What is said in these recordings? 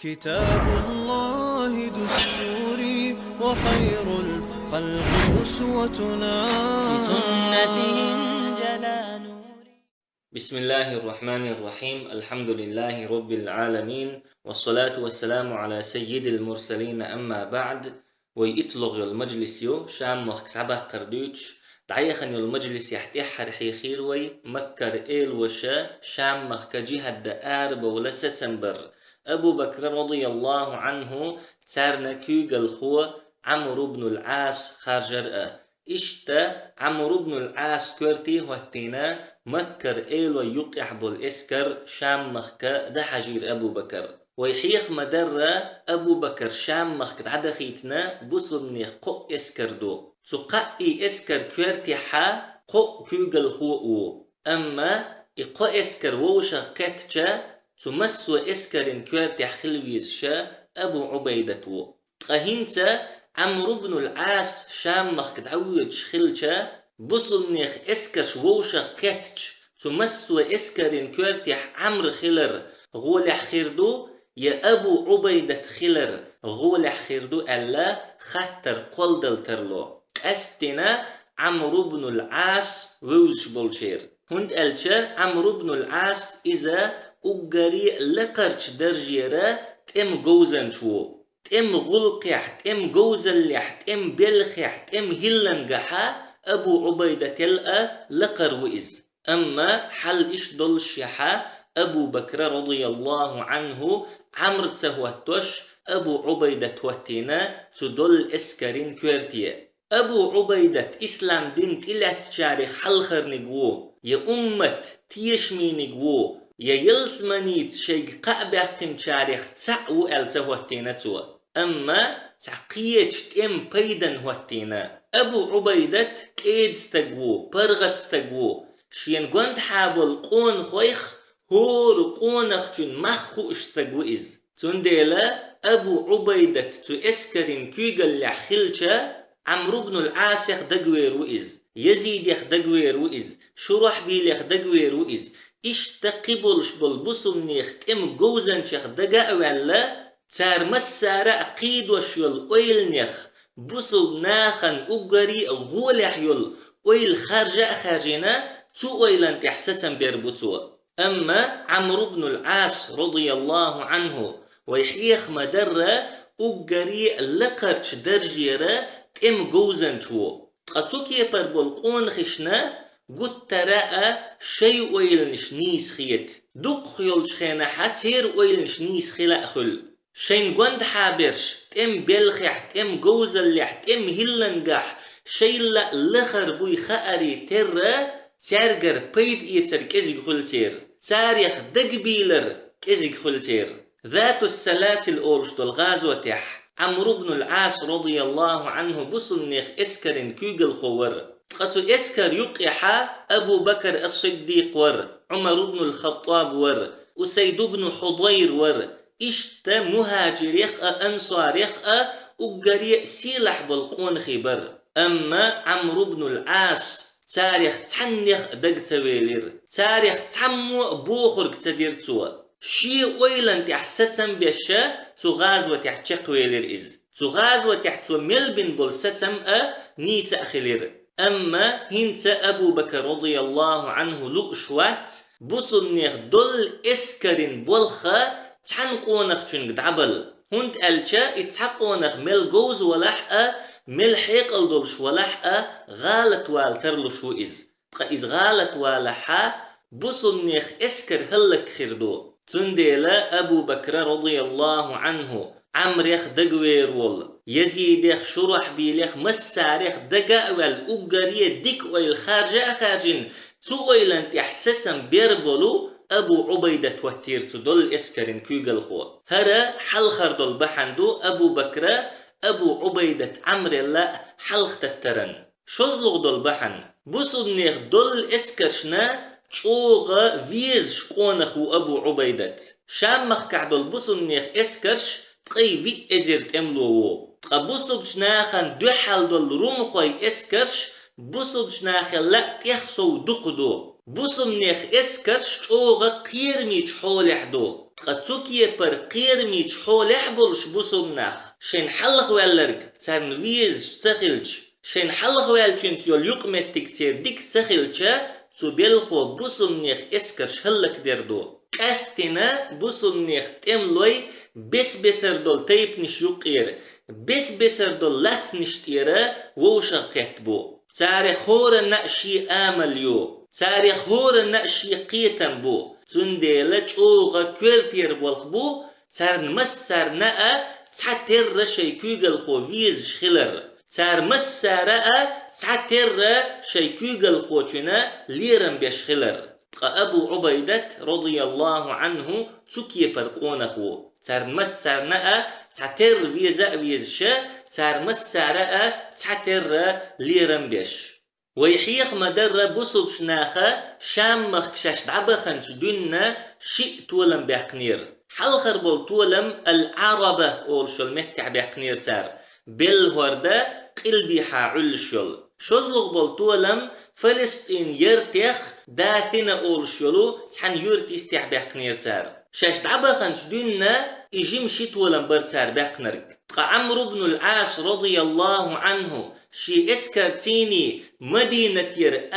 كتاب الله دستوري وخير الخلق أسوتنا في سنتهم جلا نوري. بسم الله الرحمن الرحيم. الحمد لله رب العالمين، والصلاة والسلام على سيد المرسلين. أما بعد، ويطلغ المجلس يو شام مخ سعبه قردوش دعيخن المجلس يحتيح رحي خيروي مكر إيل وشا شام مخ كجهة دآر بولا ستمبر. أبو بكر رضي الله عنه تارنا كيغل خو عمرو بن العاص خارجر إشتا عمرو بن العاص كورتي واتينا مكر إيلو يقح بالإسكر شام مخكا ده حجير أبو بكر ويحيخ مدرة أبو بكر شام مخك عدا خيتنا بصلني قو إسكر دو تقائي إسكر كورتي حا قو كيغل خو أما إقو إسكر ووشغ كتشا تمسو إسكرين كورتي خلويز شا أبو عبيدة و قهينتا عمرو بن العاص شام مخ كدعويت شخلشا بصلنيخ اسكرش ووشا كتش تمسو اسكرين كورتيح عمرو خلر غولح خيردو يا أبو عبيدة خلر غولح خيردو ألا خطر قلدل ترلو أستنا عمرو بن العاص ووش بولشير هند ألشا عمرو بن العاص إذا أقري لقرش درجيرا تم جوزن شو تم غلقح تم جوزلح تم بلخح تم هلنجحا أبو عبيدة تلقى لقر وإز. أما حل إش دل شحا أبو بكر رضي الله عنه عمر تسهوتوش أبو عبيدة توتينا تدل إسكرين كورتيا أبو عبيدة إسلام دين إلا تشاري حلخر نقوو يا أمة تيشمي نقوو يا يلسمانيت شيء قابقين شاريخ تسعو ألتهوتينا توا أما تعقيتش تم بيدن هوتينا أبو عبيدة كيد استقوو برغت استقوو شين قند حابل قون خويخ هور قونخ جن مخو استقوو إز تنديلا أبو عبيدة تو إسكرين كيغل لحخلشا عمرو بن العاص دقوير وإز يزيد دقوير وإز شرح بيل دقوير وإز اشتقبلش بالبصمنيخ تم جوزن شيخ دقا ولا تار مسارة أقيد وشيول أويل نيخ بصل ناخن أقري غولح يول أويل خارجنا تو أويلان تحسة بيربطوا. أما عمرو بن العاص رضي الله عنه ويحيخ مدرة أقري لقرش درجيرة تم جوزن شو قطوكي بربلقون خشنا قد ترى شيء أويل نشنيس خيت دق خيول شخينا حتير أويل نشنيس خلا خل شين قند حابرش تم بلخح تم جوزلح تم هلنجح شيلا لخر بوي خاري ترى تارجر بيد يتر كزي خلتير تاريخ دقبيلر كزي خلتير ذات السلاسل أولش دول غازوتح عمرو بن العاص رضي الله عنه بصنيخ اسكرين كيغل خور قصو اسكر يقيحا أبو بكر الصديق ور عمر بن الخطاب ور وسيد بن حضير ور إشتا مهاجريخ أنصاريخ أقري سيلح بالقون خبر. أما عمرو بن العاص تاريخ تحنيخ دق تويلير تاريخ تحمو بوخر كتدير سوا شي ويلان تحستم بيشا تغازوة تحتشق ويلير إز تغازوة تحتو ملبن بولستم نيسا خلير. أما هنت أبو بكر رضي الله عنه لؤشوات بصنيخ دل إسكرين بولخا تحنقونخ چون قدعبل هند ألشا اتحقونخ مل جوز ولحقا مل حيقل دولش ولحقا غالت والترلشو إز إز غالت والحا بصنيخ إسكر هلك خردو تنديلا أبو بكر رضي الله عنه عمريخ دقوير وول يزيديخ شرح بيليخ مساريخ دقا والأقرية ديك والخارجة خارجين تو ويلان تحستم بيربولو أبو عبيدة توتير تدل إسكرين كيغل خو هرا حلخر دل بحندو أبو بكر أبو عبيدة عمر الله حلخ تترن شوزلغ دل بحن بصبنيخ دل إسكرشنا چوغا ويز شقونخ أبو عبيدة شامخ كعدل بصبنيخ إسكرش تقي في إزرت أملوو قبصبشناخن دو حال دل رومخوي إسكرش بصبشناخن لا تيخسو دقدو بصمنيخ إسكرش چوغا قيرمي چحولح دو قطوكي پر قيرميج حولح بولش بوسمنخ شين حلق والرق تسان ويز سخلج شين حلق والچنت يول يقمتك تير ديك سخلچا تو بلخو بوسمنخ اسكرش هلك دردو استنا بوسمنخ تملوي بس بسر دول تيب نش يقير بس بسر دول لات نشتيرا ووشقت بو تاري خور نقشي آمل يو تاري خور نقشي قيتن بو تنديلج اوغا كورتير بولخبو تار مسار نقا تحتر رشي كوغل خو ويز شخلر تار مسار نقا تحتر شي كوغل خو چنا ليرن بيشخلر أبو عبيدة رضي الله عنه تكي برقونخو تار مسار نقا تحتر ويزا ويزشا تار مسار نقا تحتر ليرن بيش ويحيق مدر بوصب شناخة شام مخشش دعبخنش دنا شيء تولم بيقنير حلخر بول تولم العربة أولشل متع بيقنير سار بالهورده قلبي حاعلشل شزلغ بول تولم فلسطين يرتيخ داتنا أولشلو تحن يرتيستيح بيقنير سار شاش دعبخنش دنا إجيم شي تولم برتسار بيقنرك عمرو بن العاص رضي الله عنه شي اسكرتيني مدينة ير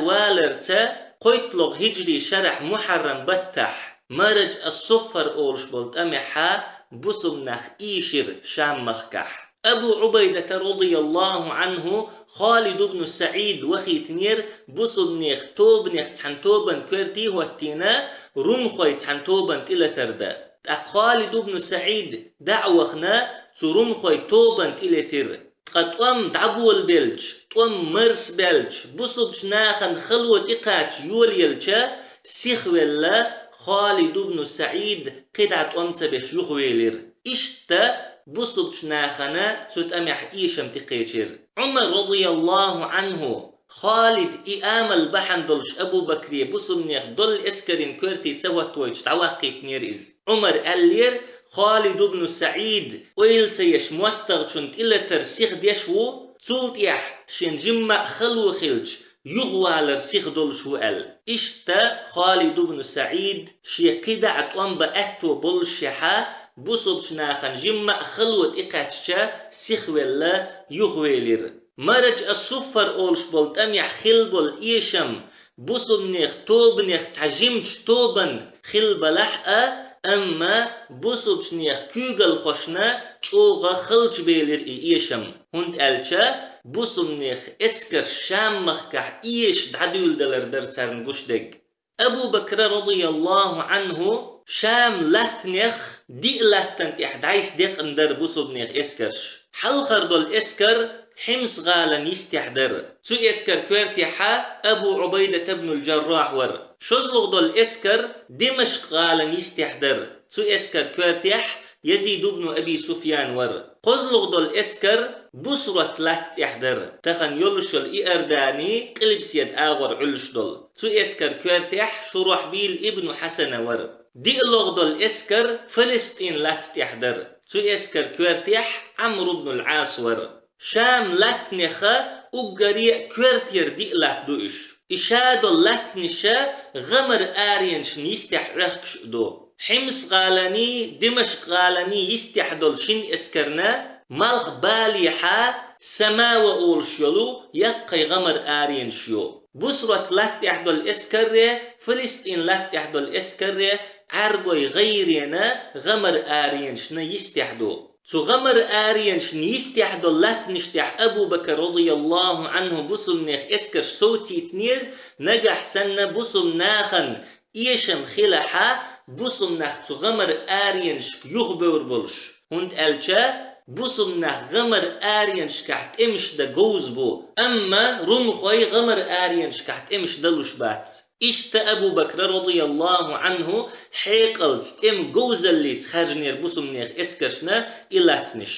والرتا قيتلغ هجري شرح محرم بتح مرج الصفر أولش بولت أمحا بسمنخ إيشر شام مخكح أبو عبيدة رضي الله عنه خالد بن سعيد وخيتنير بسمنخ توبنخ تحن توبن كورتي واتينا رمخوي تحن توبن تلتردا خالد بن سعيد دعوخنا ترمخوي توبن تلتر قد دعبو البلج مرس بلج بصبش ناخن خلوة إقاتش يوليلشا سيخويلا خالد بن سعيد قدعت تبش يخويلر إشتا بصبش ناخنا تتأمح إيشم تقيتر عمر رضي الله عنه خالد إيامل بحندلش أبو بكري بصمنيخ دل إسكرين كورتي تسواتويش تعواقيت نيريز عمر ألير خالد بن سعيد ويلتيش موستغشنت إلا ترسيخ ديشو تولتيح شين جمع خلو خلج يغوالر سيخ دلشو أل إشتا خالد بن سعيد شي قدعت بأتو بلشحا بصبش ناخن جمع خلوة إقاتشا سيخ ولا يغوالر مرج الصفر أولش بولت أميح خلبول إيشم بصبنيخ توبنيخ تعجمتش توبن خلب لحقا أما بصبشنيخ كوغل خوشنا چوغا خلج بيلر إيشم هند ألچا بصبنيخ اسكر شام مخكح إيش دعدول دلر در ترن گشدگ أبو بكر رضي الله عنه شام لاتنيخ دي لاتن تحدعيس ديق اندر بصبنيخ اسكرش حلقر دول اسكر حمص غالا يستحضر تو اسكر كوارتيحا أبو عبيدة بن الجراح ور شزلغ دول اسكر دمشق غالا يستحضر تو اسكر كوارتيح يزيد بن أبي سفيان ور قزلغ دول اسكر بصرة لات تحضر تخن يلشل إيرداني قلب سيد آغر علش دول تو اسكر كوارتيح شروح بيل ابن حسن ور دي اللغ دول اسكر فلسطين لات تحضر تو اسكر كوارتيح عمرو بن العاص ور شام لاتنخا وقريع كورتير دي لات دوش إشادو لاتنشا غمر آرينش نيستح رخش دو حمص غالاني دمشق غالاني يستحدل شن اسكرنا مالخ باليحا سماوة أولشيلو يقي غمر آرينشيو بصرة لات يحدل اسكر فلسطين لات يحدل اسكر عربوي غيرنا غمر آرينشنا يستحدو غمر آرينش نيستحدو لات نشتح أبو بكر رضي الله عنه بصمنيخ اسكرش صوتي تنير نجح سنة بصم ناخن إيشم خلحا بصمناخ غمر آرينش يخبر بلش هند ألچا بصمناخ غمر آرينش كحت امش دا جوز بو أما رمخوي غمر آرينش كحت امش دلوش بات إشت أبو بكر رضي الله عنه حيقلت ام جوز اللي تخرجنير بصمنيخ اسكرشنا إلاتنش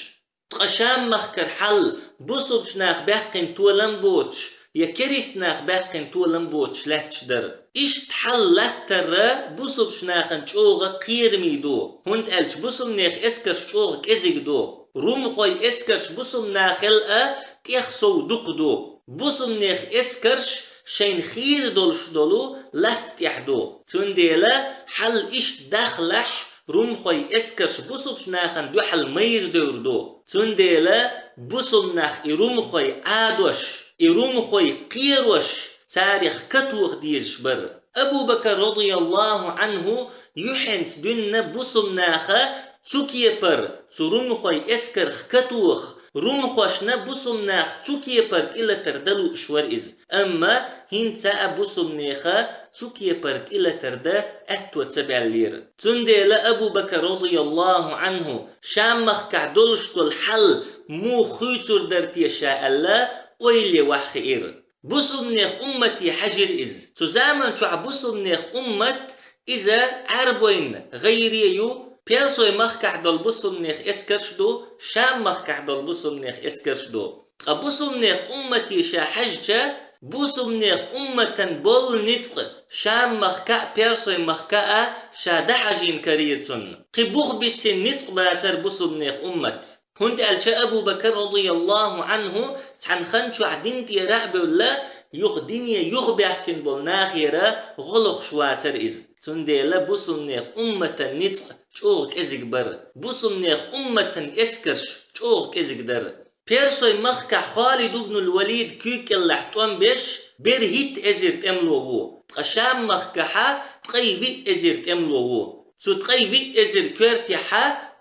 تقشام مخكر حل بصبشناخ باقين تولم بوتش يكريسناخ باقين تولم بوتش لاتش در إشت حل لاتر بصبشناخن چوغا قيرمي دو هند ألش بصمنيخ اسكرش چوغ كزيك دو رومخوي اسكرش بصمناخ الأ تيخسو دق دو بصمنيخ اسكرش شين خير دولش دولو لات تحدو تنديلا حل إش داخلح روم خوي اسكرش بوسوبش ناخن دوحل مير دوردو تنديلا بوسوم ناخ روم خوي عادوش روم خوي قيروش تاريخ كتوخ ديرش بر أبو بكر رضي الله عنه يحنس دون بوسوم ناخا تسوكي بر روم خوي اسكر كتوخ روم خوشنا بوسوم ناخ تسوكي برك إلا تردلو إشوار إز أما هين تاء بوسوم ناخا تسوكي برك إلا تردا أتو تسبع لير تنديلا أبو بكر رضي الله عنه شامخ كعدلش الحل مو خيتر درتي شاء الله ويلي وحخير بوسوم ناخ أمتي حجر إز تزامن شو بوسوم ناخ أمت إذا عربين غيريو بيرسوي مخكح دول بوسوم نيخ اسكرشدو شام مخكح دول بوسوم نيخ اسكرشدو بوسوم نيخ أمتي شا حجة بوسوم نيخ أمتن بول نتق شام مخكا بيرسوي مخكا شا دحجين كريرتن قبوغ بسن نتق باتر بوسوم نيخ أمت هند ألشا أبو بكر رضي الله عنه تحن خنشو عدين تيراء بولا يغدينيا يغبحكن بول ناخيرا غلق شواتر إز تنديلا بوسوم نيخ أمتن نتق چوغ ازيك بر بوسوم نيخ أمتن اسكرش چوغ ازيك در بيرسوي مخكا خالد بن الوليد كيك اللحتوان بيش بير هيت ازيرت املوغو قشام مخكا تقي في ازيرت املوغو تقي في ازير كورتي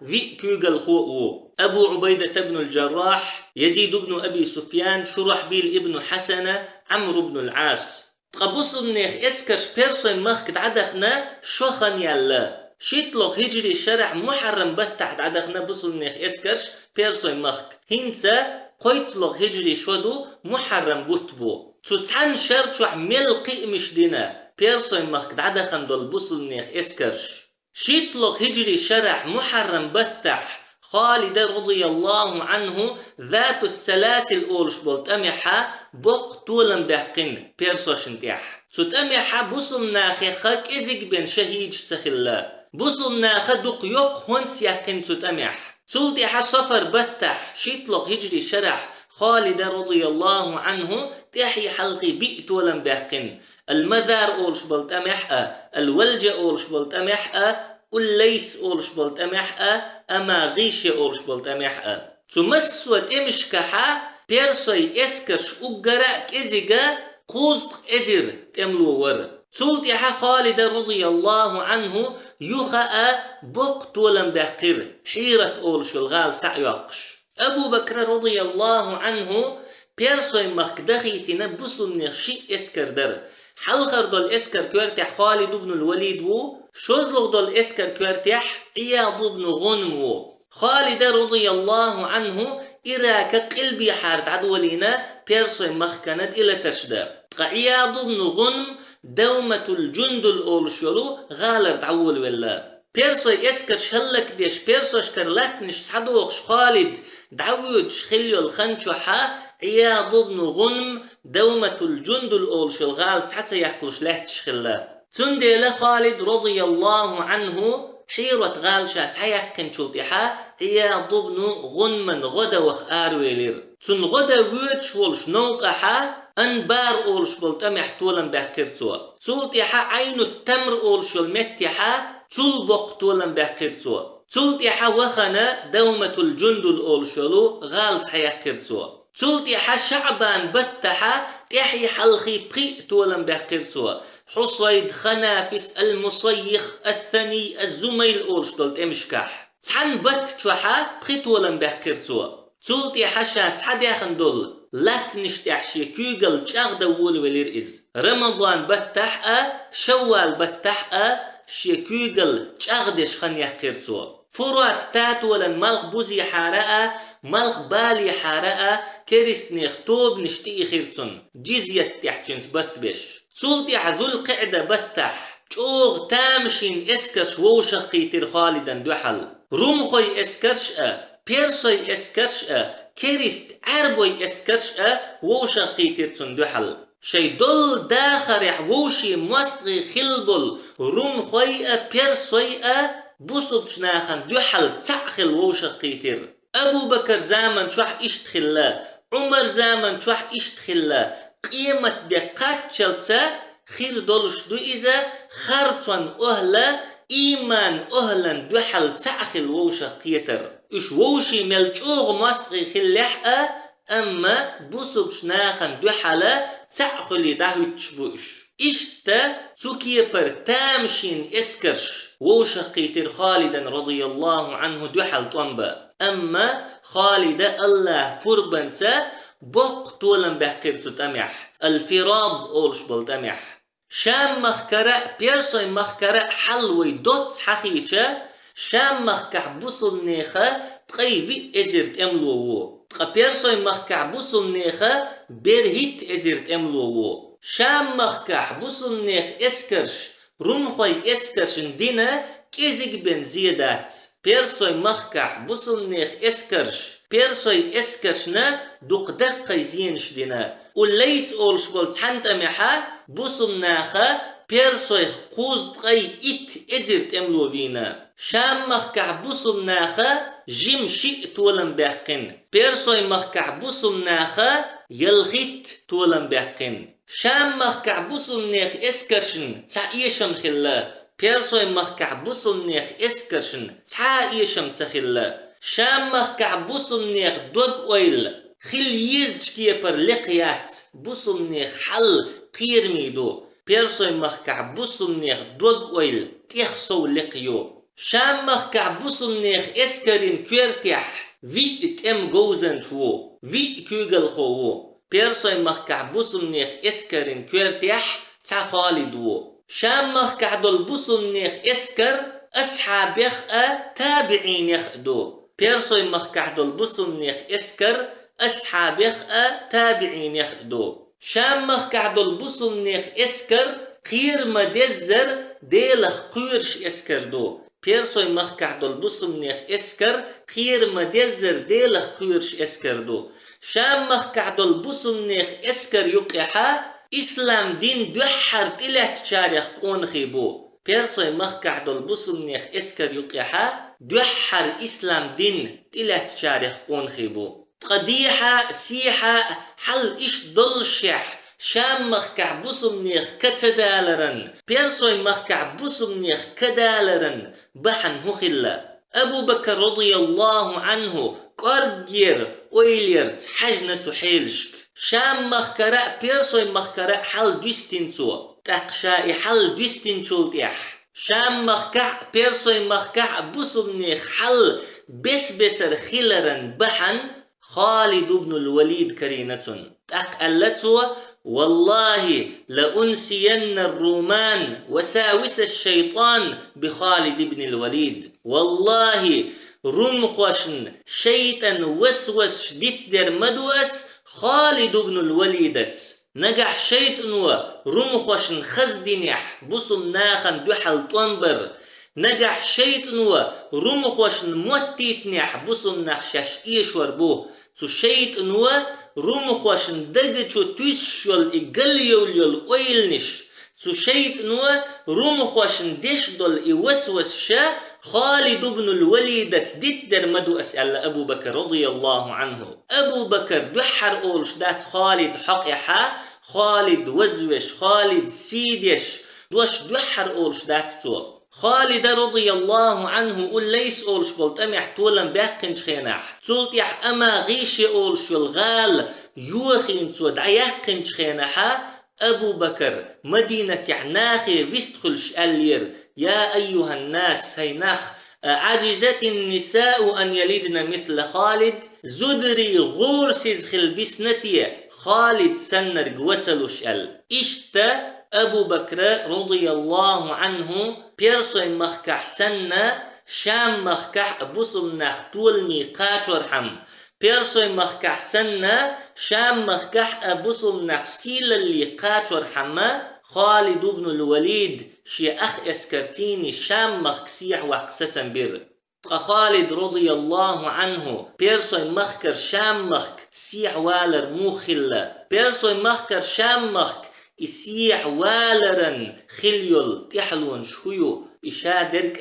في كيغل خوغو أبو عبيدة بن الجراح يزيد بن أبي سفيان شرحبيل ابن حسنة عمرو بن العاص تقبوسوم نيخ اسكرش بيرسوي مخك تعدخنا شوخن يالا شيتلوغ هجري شرح محرم بتحت عدخنا بوسوم نيخ اسكرش بيرسوي مخك هنسا قويتلوغ هجري شودو محرم بوتبو تتحن شرشوح ملقي مش دينا بيرسوي مخك عدخن دول بوسوم نيخ اسكرش شيتلوغ هجري شرح محرم بتح خالد رضي الله عنه ذات السلاسل أولش بولت أميحا بوق طولن بحقن بيرسوش انتيح سوت أميحا بوسوم ناخي خاك إزيك بين شهيج سخلا بوسوم ناخا دوق يوق هونس يحقن سوت أميح سولتيحا سفر بتح شيتلوغ هجري شرح خالد رضي الله عنه تحي حلقي بيئت ولن بحقن المذار أولش بولت أميحا الولجة أولش بولت أميحا والليس أولش بولت أميحا أما غيشي أولش بولت أميحا تمسوت إمشكحا بيرسوي إسكرش أبقراك إزيغا قوزق إزير تملو ور سولتيحا خالد رضي الله عنه يخاء بوقت ولن بحقر حيرة أولش الغال سعيقش أبو بكر رضي الله عنه بيرسوي مخدخيتنا بسن نخشي إسكر در حلقر دول اسكر كورتح خالد بن الوليد و شوزلغ دول اسكر كورتح عياض بن غنم و خالد رضي الله عنه إراك قلبي حارت عدولينا بيرسوي مخكنت إلى ترشدا عياض بن غنم دومة الجند الأولشولو غالر تعول ولا بيرسوي اسكر شلك ديش بيرسو اشكر لاتنش صدوخش خالد دعويج خليو الخنشوحا عياض بن غنم دومة الجند الأولشول غال حتى يحكلش لاتش خلا تندي خالد رضي الله عنه حيرة غال شاس حيحكن شلطيحا عياض بن غنم غدا وخ آرويلير تن غدا ويتش ولش نوقحا أنبار أولش بلتم يحتولن بحكرتوا سلطيحا عين التمر أولشول متحا تل بقتولن بحكرتوا سلطيحا وخنا دومة الجند الأولشولو غالس حيحكرتوا سلطيحا شعبان بتحا تحي حلخي بقيتولن بحكرتوا حصيد خنافس المصيخ الثني الزميل أولشدول تمشكح تحن بت شوحا بقيتولن بحكرتوا سلطيحا شاس حد يخندل لات نشتحشي كيغل چاغ دول ولير إز رمضان بتحقا شوال بتحقا شي كيغل چاغ دش خن يحقرتو فرات تات ولن ملخ بوزي حارقا ملخ بالي حارقا كريست نختوب نشتي خيرتون جزية تحتشنس بست بش سلطيح ذو القعدة بتح چوغ تامشين اسكرش ووشقيتر خالدا دوحل رمخوي اسكرش بيرسوي اسكرش كريست عربوي اسكرش ووشقيتر تندوحل شي دول داخر يحوشي مستغي خلبل رمخوي بيرسوي بوسبتشناخن دوحل تعخل ووشقيتر أبو بكر زامن شوح اشتخلا عمر زامن شوح اشتخلا قيمة دقات شلتا خير دولش دو إذا خرطان أهلا إيمان أهلا دحل تأخل ووش قيتر إش ووشي ملجوغ مستغي خلحة أما بوسب شناخن دحل تأخل دهوتش بوش إشتا تكي بر تامشين إسكرش ووش قيتر خالدا رضي الله عنه دحل طنبا أما خالد الله قربانسا بوق طولن بحقير تتمح الفراد أولش بلتمح شام مخكرة بيرسوي مخكرة حلوي دوت حقيقة شام مخكح بوصل نيخة تقيفي ازرت املوو تقا بيرسوي مخكح بوصل نيخة برهيت ازرت املوو شام مخكح بوصل نيخ اسكرش رنخوي اسكرش دينا كيزيك بن زيادات بيرسوي مخكح بوصل نيخ اسكرش بيرسوي اسكرشنا دوق دقا زينش دينا وليس أولش بول تحنت أميحا بوصل ناخا بيرسوي قوز بغي إت إزرت أملو فينا شام مخكع بوصل ناخا جيم شيء تولن باقين بيرسوي مخكع بوصل ناخا يلغيت تولن باقين شام مخكع بوصل نيخ اسكرشن تعيشم خلا بيرسوي مخكع بوصل نيخ اسكرشن تعيشم تخلا شام مخكع بوصل نيخ دوغ ويل خل يزجكي بر لقيات بوصل نيخ حل قير ميدو بيرسوي مخكع بوصل نيخ دوغ ويل تيخسو لقيو شام مخكع بوصل نيخ اسكرين كيرتيح في اتم جوزن شو في كيغل خو بيرسوي مخكع بوصل نيخ اسكرين كيرتيح تا خالدو شام مخكع دول بوصل نيخ اسكر أصحاب يخأ تابعين يخدو بيرسوي مخكع دول بوصل نيخ اسكر أصحاب يخأ تابعين يخدو شام مخكع دول بوصل نيخ اسكر قير مدزر ديلخ قيرش اسكر دو بيرسوي مخكع دول بوصل نيخ اسكر قير مدزر ديلخ قيرش اسكر دو شام مخكع دول بوصل نيخ اسكر يقيحا إسلام دين دوحر تلات تشاريخ قون خيبو بيرسوي مخكع دول بوصل نيخ اسكر يقيحا دوحر إسلام دين تلات تشاريخ قون خيبو قديحة سيحة حل إش ضل شح شام مخكع بوصل نيخ كتدالرن بيرسوي مخكع بوصل نيخ كدالرن بحن هخلا أبو بكر رضي الله عنه قرجير ويليرت حجنة حيلشك شام مخكرة بيرسوي مخكرة حل دوستنسو تقشاي حل دوستنشول تيح شام مخكع بيرسوي مخكع بوصل نيخ حل بسر خلرن بحن خالد بن الوليد كرينة تقلته والله لأنسين الرومان وساوس الشيطان بخالد بن الوليد والله رمخوشن شيطان وسوس شديد در مدوس خالد بن الوليدت نجح شيطان رمخوشن خزدنيح بصم ناخن دحل طنبر نجح شيطان رمخوشن موتيتنيح بصم نخشش إيشور بو تو شيطان رمخوشن دقچو تيسشول إقليول ويلنش تو شيطان رمخوشن دشدول إوسوسشا خالد بن الوليد ديت در مدو أسأل أبو بكر رضي الله عنه أبو بكر دحر أولش دات خالد حقيحا خالد وزوش خالد سيدش دوش دحر أولش دات تو خالد رضي الله عنه قل ليس أولش بلتمح تولا باقنش خيناح تولتيح أما غيش أولش الغال يوخين تو دعيقنش خيناحا أبو بكر مدينة يحناخي فيستخلش ألير يا أيها الناس هيناخ عجزت النساء أن يلدن مثل خالد زدري غورسيز خلبسنتي خالد سنر قوتلوش إشتا أبو بكر رضي الله عنه بيرسوي مخكح سنة شام مخكح بصم نختول ميقات ورحم بيرسوي مخكح سنة شام مخكح أبصم نخسيل اللي قاتور حما خالد بن الوليد شي أخ اسكرتيني شام مخكسيح وحقسة بير خالد رضي الله عنه بيرسوي مخكر شام مخك سيح والر موخلة بيرسوي مخكر شام مخك إسيح والرن خليول تحلون شويو إشادرك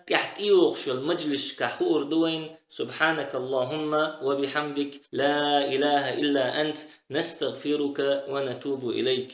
تحت إيوخش المجلس كحور دوين سبحانك اللهم وبحمدك لا إله إلا أنت نستغفرك ونتوب إليك